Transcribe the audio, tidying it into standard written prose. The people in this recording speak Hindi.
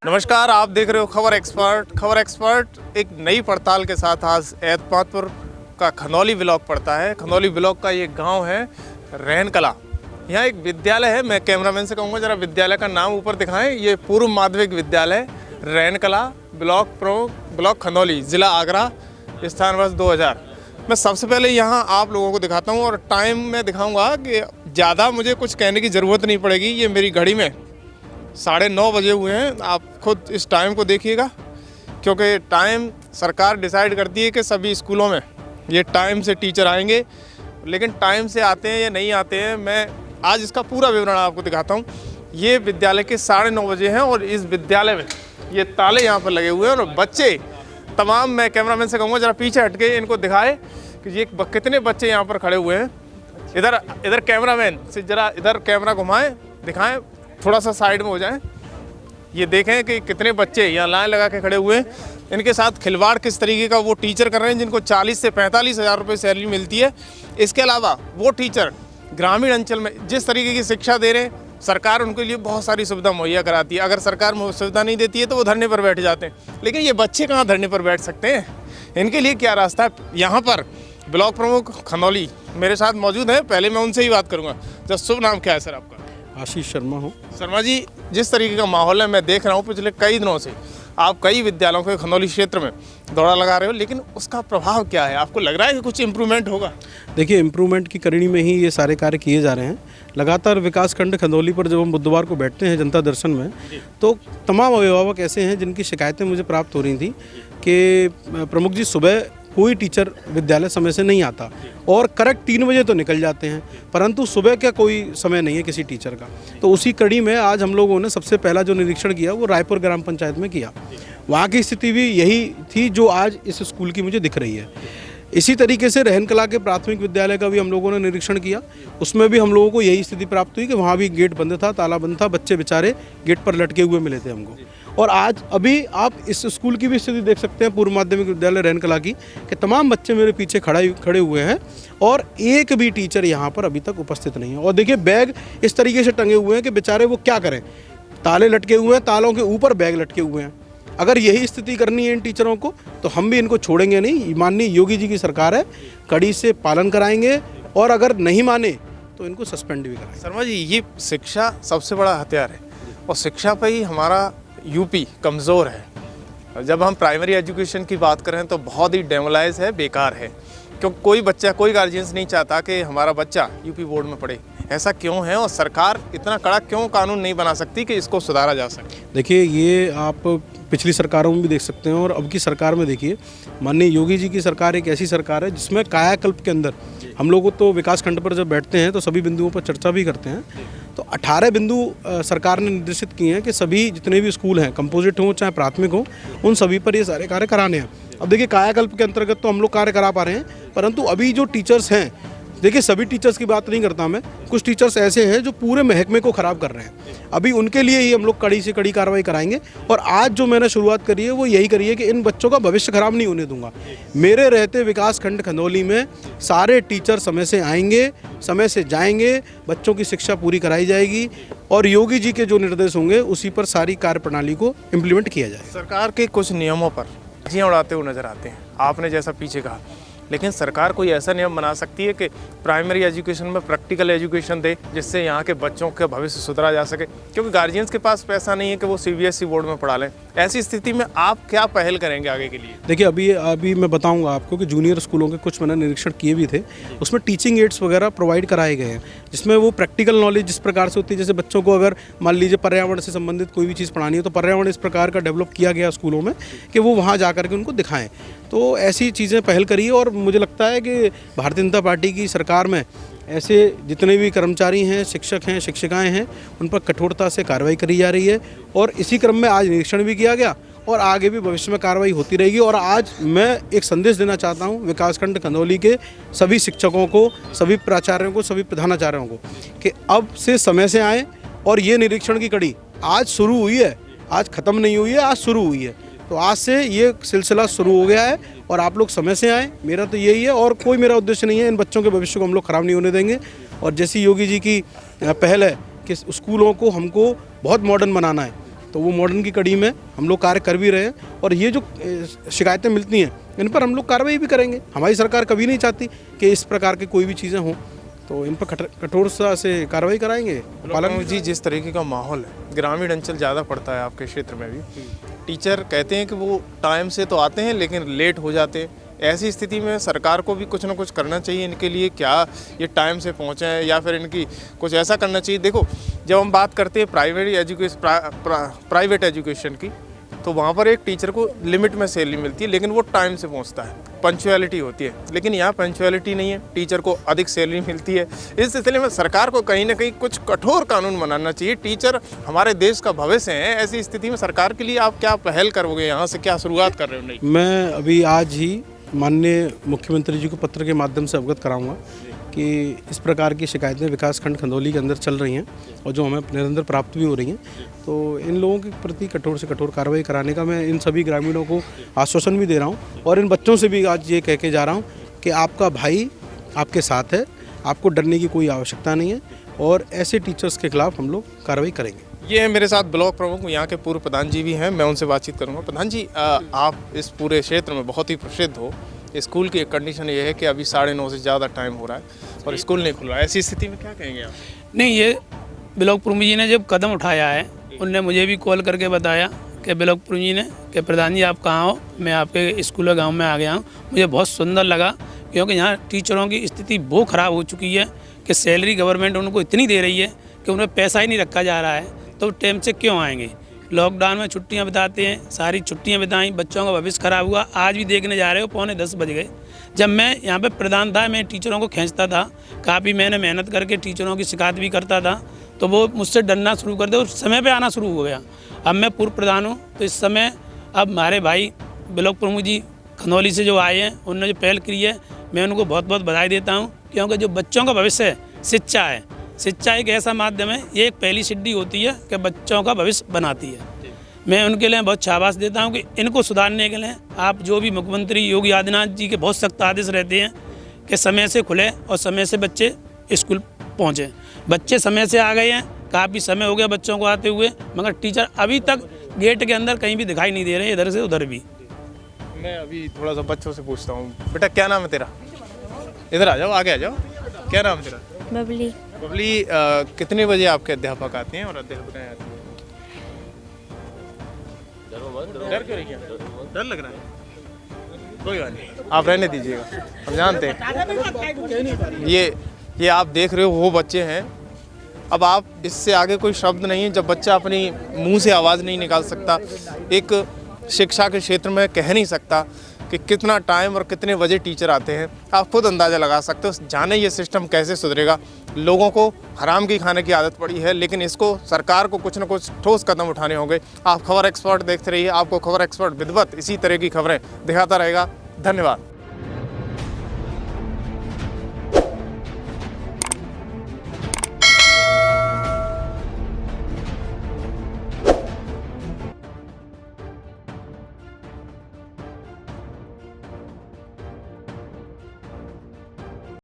नमस्कार, आप देख रहे हो खबर एक्सपर्ट। खबर एक्सपर्ट एक नई पड़ताल के साथ आज एतमादपुर का खनौली ब्लॉक पड़ता है। खनौली ब्लॉक का ये गांव है रैन कला। यहाँ एक विद्यालय है। मैं कैमरामैन से कहूँगा जरा विद्यालय का नाम ऊपर दिखाएं। ये पूर्व माध्यमिक विद्यालय रैन कला, ब्लॉक खनौली, ज़िला आगरा, स्थान वर्ष 2000। मैं सबसे पहले यहाँ आप लोगों को दिखाता हूँ और टाइम में दिखाऊँगा कि ज़्यादा मुझे कुछ कहने की ज़रूरत नहीं पड़ेगी। ये मेरी घड़ी में 9:30 बजे हुए हैं। आप खुद इस टाइम को देखिएगा, क्योंकि टाइम सरकार डिसाइड करती है कि सभी स्कूलों में ये टाइम से टीचर आएंगे, लेकिन टाइम से आते हैं या नहीं आते हैं मैं आज इसका पूरा विवरण आपको दिखाता हूँ। ये विद्यालय के 9:30 बजे हैं और इस विद्यालय में ये ताले यहाँ पर लगे हुए हैं और बच्चे तमाम, मैं कैमरामैन से कहूँगा जरा पीछे हटके इनको दिखाए कि ये कितने बच्चे यहाँ पर खड़े हुए हैं। इधर कैमरामैन से जरा इधर कैमरा घुमाएं, दिखाएं, थोड़ा सा साइड में हो जाएं। ये देखें कि कितने बच्चे यहाँ लाइन लगा के खड़े हुए हैं। इनके साथ खिलवाड़ किस तरीके का वो टीचर कर रहे हैं जिनको 40 से 45 हज़ार रुपये सैलरी मिलती है। इसके अलावा वो टीचर ग्रामीण अंचल में जिस तरीके की शिक्षा दे रहे हैं, सरकार उनके लिए बहुत सारी सुविधा मुहैया कराती है। अगर सरकार सुविधा नहीं देती है तो वो धरने पर बैठ जाते हैं, लेकिन ये बच्चे कहाँ धरने पर बैठ सकते हैं? इनके लिए क्या रास्ता है? यहाँ पर ब्लॉक प्रमुख खनौली मेरे साथ मौजूद हैं। पहले मैं उनसे ही बात करूँगा। जब शुभ नाम क्या है सर आपका? आशीष शर्मा हूँ। शर्मा जी, जिस तरीके का माहौल है मैं देख रहा हूँ पिछले कई दिनों से, आप कई विद्यालयों के खनौली क्षेत्र में दौड़ा लगा रहे हो, लेकिन उसका प्रभाव क्या है? आपको लग रहा है कि कुछ इम्प्रूवमेंट होगा? देखिए, इम्प्रूवमेंट की कड़ी में ही ये सारे कार्य किए जा रहे हैं। लगातार विकासखंड खनौली पर जब हम बुधवार को बैठते हैं जनता दर्शन में, तो तमाम अभिभावक ऐसे हैं जिनकी शिकायतें मुझे प्राप्त हो रही थी कि प्रमुख जी, सुबह कोई टीचर विद्यालय समय से नहीं आता और करेक्ट 3 बजे तो निकल जाते हैं, परंतु सुबह का कोई समय नहीं है किसी टीचर का। तो उसी कड़ी में आज हम लोगों ने सबसे पहला जो निरीक्षण किया वो रायपुर ग्राम पंचायत में किया। वहाँ की स्थिति भी यही थी जो आज इस स्कूल की मुझे दिख रही है। इसी तरीके से रहन कला के प्राथमिक विद्यालय का भी हम लोगों ने निरीक्षण किया। उसमें भी हम लोगों को यही स्थिति प्राप्त हुई कि वहाँ भी गेट बंद था, ताला बंद था, बच्चे बेचारे गेट पर लटके हुए मिले थे हमको। और आज अभी आप इस स्कूल की भी स्थिति देख सकते हैं, पूर्व माध्यमिक विद्यालय रहन कला की, कि तमाम बच्चे मेरे पीछे खड़े हुए हैं और एक भी टीचर यहाँ पर अभी तक उपस्थित नहीं है। और देखिए, बैग इस तरीके से टंगे हुए हैं कि बेचारे वो क्या करें। ताले लटके हुए हैं, तालों के ऊपर बैग लटके हुए हैं। अगर यही स्थिति करनी है इन टीचरों को तो हम भी इनको छोड़ेंगे नहीं। माननीय योगी जी की सरकार है, कड़ी से पालन कराएंगे और अगर नहीं माने तो इनको सस्पेंड भी कराएंगे। शर्मा जी, ये शिक्षा सबसे बड़ा हथियार है और शिक्षा पे ही हमारा यूपी कमज़ोर है। जब हम प्राइमरी एजुकेशन की बात करें तो बहुत ही डेमोलाइज है, बेकार है, क्योंकि कोई बच्चा, कोई गार्जियंस नहीं चाहता कि हमारा बच्चा यूपी बोर्ड में पढ़े। ऐसा क्यों है और सरकार इतना कड़ा क्यों कानून नहीं बना सकती कि इसको सुधारा जा सके? देखिए, ये आप पिछली सरकारों में भी देख सकते हैं और अब की सरकार में देखिए, माननीय योगी जी की सरकार एक ऐसी सरकार है जिसमें कायाकल्प के अंदर हम लोग तो विकास खंड पर जब बैठते हैं तो सभी बिंदुओं पर चर्चा भी करते हैं। तो 18 बिंदु सरकार ने निर्देशित किए हैं कि सभी जितने भी स्कूल हैं, कंपोजिट हों चाहे प्राथमिक हों, उन सभी पर ये सारे कार्य कराने हैं। अब देखिए, कायाकल्प के अंतर्गत तो हम लोग कार्य करा पा रहे हैं, परंतु अभी जो टीचर्स हैं, देखिए सभी टीचर्स की बात नहीं करता मैं, कुछ टीचर्स ऐसे हैं जो पूरे महकमे को ख़राब कर रहे हैं। अभी उनके लिए ही हम लोग कड़ी से कड़ी कार्रवाई कराएंगे। और आज जो मैंने शुरुआत करी है वो यही करी है कि इन बच्चों का भविष्य खराब नहीं होने दूंगा। मेरे रहते विकास खंड खनौली में सारे टीचर समय से आएंगे, समय से जाएंगे, बच्चों की शिक्षा पूरी कराई जाएगी और योगी जी के जो निर्देश होंगे उसी पर सारी कार्यप्रणाली को इम्प्लीमेंट किया जाएगा। सरकार के कुछ नियमों पर जियाँ उड़ाते हुए नजर आते हैं, आपने जैसा पीछे कहा, लेकिन सरकार कोई ऐसा नियम बना सकती है कि प्राइमरी एजुकेशन में प्रैक्टिकल एजुकेशन दे जिससे यहाँ के बच्चों का भविष्य सुधरा जा सके, क्योंकि गार्जियंस के पास पैसा नहीं है कि वो सीबीएसई बोर्ड में पढ़ा लें। ऐसी स्थिति में आप क्या पहल करेंगे आगे के लिए? देखिए, अभी मैं बताऊंगा आपको कि जूनियर स्कूलों के कुछ मैंने निरीक्षण किए भी थे। उसमें टीचिंग एड्स वगैरह प्रोवाइड कराए गए हैं जिसमें वो प्रैक्टिकल नॉलेज जिस प्रकार से होती है, जैसे बच्चों को अगर मान लीजिए पर्यावरण से संबंधित कोई भी चीज़ पढ़ानी है तो पर्यावरण इस प्रकार का डेवलप किया गया स्कूलों में कि वो वहाँ जा करके उनको दिखाएं। तो ऐसी चीज़ें पहल करिए और मुझे लगता है कि भारतीय जनता पार्टी की सरकार में ऐसे जितने भी कर्मचारी हैं, शिक्षक हैं, शिक्षिकाएं हैं, उन पर कठोरता से कार्रवाई करी जा रही है। और इसी क्रम में आज निरीक्षण भी किया गया और आगे भी भविष्य में कार्रवाई होती रहेगी। और आज मैं एक संदेश देना चाहता हूं विकासखंड खनौली के सभी शिक्षकों को, सभी प्राचार्यों को, सभी प्रधानाचार्यों को कि अब से समय से आएँ और ये निरीक्षण की कड़ी आज शुरू हुई है, आज ख़त्म नहीं हुई है, आज शुरू हुई है। तो आज से ये सिलसिला शुरू हो गया है और आप लोग समय से आएँ। मेरा तो यही है और कोई मेरा उद्देश्य नहीं है, इन बच्चों के भविष्य को हम लोग ख़राब नहीं होने देंगे। और जैसी योगी जी की पहल है कि स्कूलों को हमको बहुत मॉडर्न बनाना है, तो वो मॉडर्न की कड़ी में हम लोग कार्य कर भी रहे हैं। और ये जो शिकायतें मिलती हैं इन पर हम लोग कार्रवाई भी करेंगे। हमारी सरकार कभी नहीं चाहती कि इस प्रकार की कोई भी चीज़ें हों, तो इन पर कठोरता से कार्रवाई कराएंगे। पालन जी, जिस तरीके का माहौल है, ग्रामीण अंचल ज़्यादा पड़ता है आपके क्षेत्र में भी, टीचर कहते हैं कि वो टाइम से तो आते हैं लेकिन लेट हो जाते हैं। ऐसी स्थिति में सरकार को भी कुछ ना कुछ करना चाहिए इनके लिए। क्या ये टाइम से पहुँचे हैं या फिर इनकी कुछ ऐसा करना चाहिए? देखो, जब हम बात करते हैं प्राइवेट एजुकेशन की, तो वहाँ पर एक टीचर को लिमिट में सैलरी मिलती है लेकिन वो टाइम से पहुँचता है, पंक्चुअलिटी होती है। लेकिन यहाँ पंक्चुअलिटी नहीं है, टीचर को अधिक सैलरी मिलती है। इस सिलसिले में सरकार को कहीं ना कहीं कुछ कठोर कानून बनाना चाहिए। टीचर हमारे देश का भविष्य है। ऐसी स्थिति में सरकार के लिए आप क्या पहल करोगे? यहाँ से क्या शुरुआत कर रहे हो? नहीं, मैं अभी आज ही माननीय मुख्यमंत्री जी को पत्र के माध्यम से अवगत कराऊंगा कि इस प्रकार की शिकायतें विकासखंड खंदौली के अंदर चल रही हैं और जो हमें निरंतर प्राप्त भी हो रही हैं, तो इन लोगों के प्रति कठोर से कठोर कार्रवाई कराने का मैं इन सभी ग्रामीणों को आश्वासन भी दे रहा हूं। और इन बच्चों से भी आज ये कह के जा रहा हूं कि आपका भाई आपके साथ है, आपको डरने की कोई आवश्यकता नहीं है और ऐसे टीचर्स के खिलाफ हम लोग कार्रवाई करेंगे। ये है मेरे साथ ब्लॉक प्रमुख, यहाँ के पूर्व प्रधान जी भी हैं, मैं उनसे बातचीत करूँगा। प्रधान जी, आप इस पूरे क्षेत्र में बहुत ही प्रसिद्ध हो। स्कूल की एक कंडीशन ये है कि अभी 9:30 से ज़्यादा टाइम हो रहा है और स्कूल नहीं खुल रहा है। ऐसी स्थिति में क्या कहेंगे आप? नहीं, ये ब्लॉक प्रमुख जी ने जब कदम उठाया है, उनने मुझे भी कॉल करके बताया कि ब्लॉक प्रमुख जी ने कि प्रधान जी आप कहाँ हो, मैं आपके स्कूल गाँव में आ गया हूँ। मुझे बहुत सुंदर लगा क्योंकि यहाँ टीचरों की स्थिति बहुत ख़राब हो चुकी है कि सैलरी गवर्नमेंट उनको इतनी दे रही है कि उन्हें पैसा ही नहीं रखा जा रहा है, तो टाइम से क्यों आएंगे? लॉकडाउन में छुट्टियां बिताते हैं, सारी छुट्टियां बिताई, बच्चों का भविष्य खराब हुआ। आज भी देखने जा रहे हो 9:45 बज गए। जब मैं यहाँ पे प्रधान था, मैं टीचरों को खींचता था, काफ़ी मैंने मेहनत करके टीचरों की शिकायत भी करता था, तो वो मुझसे डरना शुरू कर दे और समय पे आना शुरू हो गया। अब मैं पूर्व प्रधान हूँ, तो इस समय अब हमारे भाई ब्लॉक प्रमुख जी खंदौली से जो आए हैं, उन्होंने जो पहल की है, मैं उनको बहुत बहुत बधाई देता हूँ। क्योंकि जो बच्चों का भविष्य है, शिक्षा है, शिक्षा एक ऐसा माध्यम है, ये एक पहली सीढ़ी होती है कि बच्चों का भविष्य बनाती है। मैं उनके लिए बहुत शाबाश देता हूं कि इनको सुधारने के लिए आप जो भी मुख्यमंत्री योगी आदित्यनाथ जी के बहुत सख्त आदेश रहते हैं कि समय से खुले और समय से बच्चे स्कूल पहुंचे। बच्चे समय से आ गए हैं, काफ़ी समय हो गया बच्चों को आते हुए, मगर टीचर अभी तक गेट के अंदर कहीं भी दिखाई नहीं दे रहे, इधर से उधर भी। मैं अभी थोड़ा सा बच्चों से पूछता हूँ। बेटा, क्या नाम है तेरा? इधर आ जाओ, आगे आ जाओ। क्या नाम है तेरा? बबली। बबली, कितने बजे आपके अध्यापक आते हैं और अध्यापकाएं आती हैं? डर क्यों रही है? डर लग रहा है? कोई बात नहीं, आप रहने दीजिएगा, हम जानते हैं। ये आप देख रहे हो वो बच्चे हैं। अब आप इससे आगे कोई शब्द नहीं है। जब बच्चा अपनी मुंह से आवाज़ नहीं निकाल सकता, एक शिक्षा के क्षेत्र में कह नहीं सकता कि कितना टाइम और कितने बजे टीचर आते हैं, आप खुद अंदाज़ा लगा सकते हो। जाने ये सिस्टम कैसे सुधरेगा। लोगों को हराम की खाने की आदत पड़ी है, लेकिन इसको सरकार को कुछ न कुछ ठोस कदम उठाने होंगे। आप खबर एक्सपर्ट देखते रहिए, आपको खबर एक्सपर्ट विधिवत इसी तरह की खबरें दिखाता रहेगा। धन्यवाद।